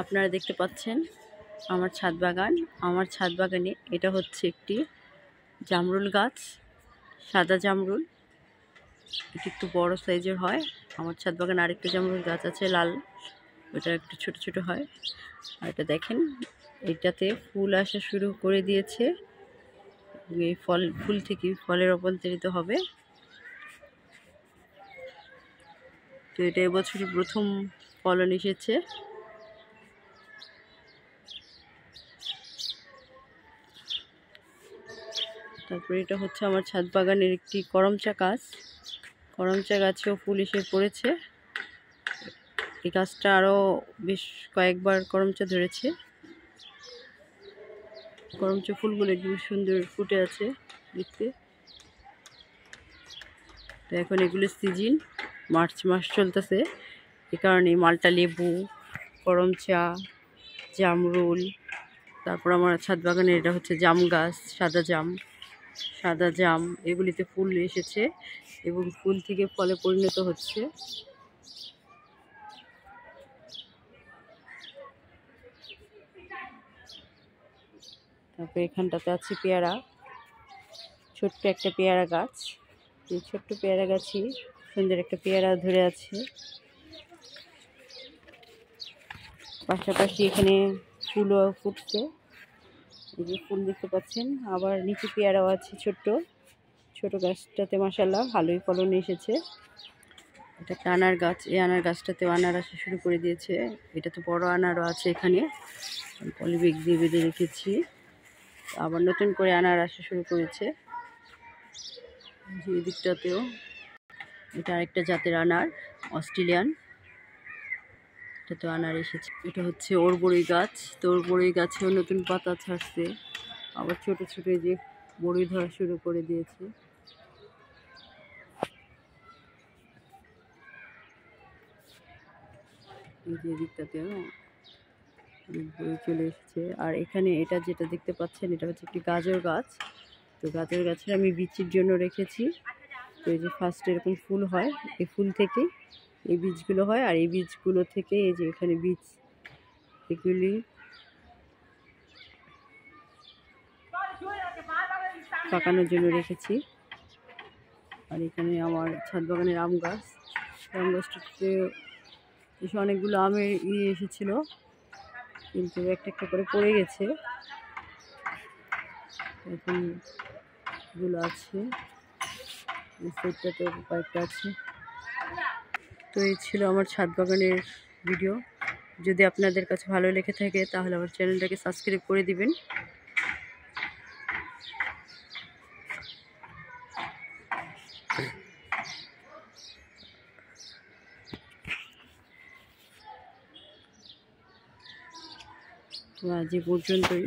আপনারা দেখতে পাচ্ছেন আমার ছাদ বাগান। আমার ছাদ বাগানে এটা হচ্ছে একটি জামরুল গাছ, সাদা জামরুল। এটি একটু বড় সাইজের হয়। আমার ছাদ বাগানে আরেকটা জামরুল গাছ আছে লাল, ওটা একটু ছোট ছোট হয়। আর এটা দেখেন, এটাতে ফুল আসা শুরু করে দিয়েছে। এই ফুল থেকে ফলে রূপান্তরিত হবে। তো এটা এবছরই প্রথম ফলন এসেছে। তারপরে এটা হচ্ছে আমার ছাদ বাগানের একটি করমচা গাছ। করমচা গাছেও ফুল এসে পড়েছে। এই গাছটা আরও বেশ কয়েকবার করমচা ধরেছে। করমচা ফুলগুলো একটু সুন্দর ফুটে আছে দেখতে। তো এখন এগুলো সিজন, মার্চ মাস চলতেছে, এ কারণে মালটা লেবু, করমচা, জামরুল, তারপর আমার ছাদ বাগানে এটা হচ্ছে জাম গাছ, সাদা জাম, এগুলিতে ফুল এসেছে এবং ফুল থেকে ফলে পরিণত হচ্ছে। তারপর এখানটাতে আছে পেয়ারা, ছোট্ট একটা পেয়ারা গাছ। এই ছোট্ট পেয়ারা গাছই সুন্দর একটা পেয়ারা ধরে আছে। পাশাপাশি এখানে ফুলও ফুটছে, এই যে ফুল দেখতে পাচ্ছেন। আবার নিচে পেয়ারাও আছে ছোট গাছটাতে মাশাআল্লাহ ভালোই ফলন এসেছে। এটা একটা আনার গাছ, এই আনার গাছটাতেও আনার আসা শুরু করে দিয়েছে। এটা তো বড় আনারও আছে এখানে, পলিব্যাগ দিয়ে বেঁধে রেখেছি। আবার নতুন করে আনার আসা শুরু করেছে। যে দিকটাতেও এটা আরেকটা জাতের আনার, অস্ট্রেলিয়ান, এটাতে আনার এসেছে। এটা হচ্ছে ওরবড়ি গাছ। তো ওরবড়ি গাছেও নতুন পাতা ছাড়ছে, আবার ছোট ছোট যে বড়ি ধরা শুরু করে দিয়েছে। এই যে দিকটাতেও বড়ি চলে এসেছে। আর এখানে এটা যেটা দেখতে পাচ্ছেন, এটা হচ্ছে একটি গাজর গাছ। তো গাজর গাছের আমি বীজের জন্য রেখেছি। তো এই যে ফার্স্ট এরকম ফুল হয়, এই ফুল থেকে এই বীজগুলো হয়, আর এই বীজগুলো থেকে এই যে এখানে বীজ, এগুলি পাকানোর জন্য রেখেছি। আর এখানে আমার ছাদ বাগানের আম গাছটাতে এসে অনেকগুলো আমের এসেছিল, কিন্তু একটা একটা করে পড়ে গেছে। এখন এগুলো আছে, এই সাইডটাতে কয়েকটা আছে। তো এই ছিল আমার ছাদ বাগানের ভিডিও। যদি আপনাদের কাছে ভালো লেগে থাকে তাহলে আমার চ্যানেলটাকে সাবস্ক্রাইব করে দিবেন। তো আজ এ পর্যন্তই।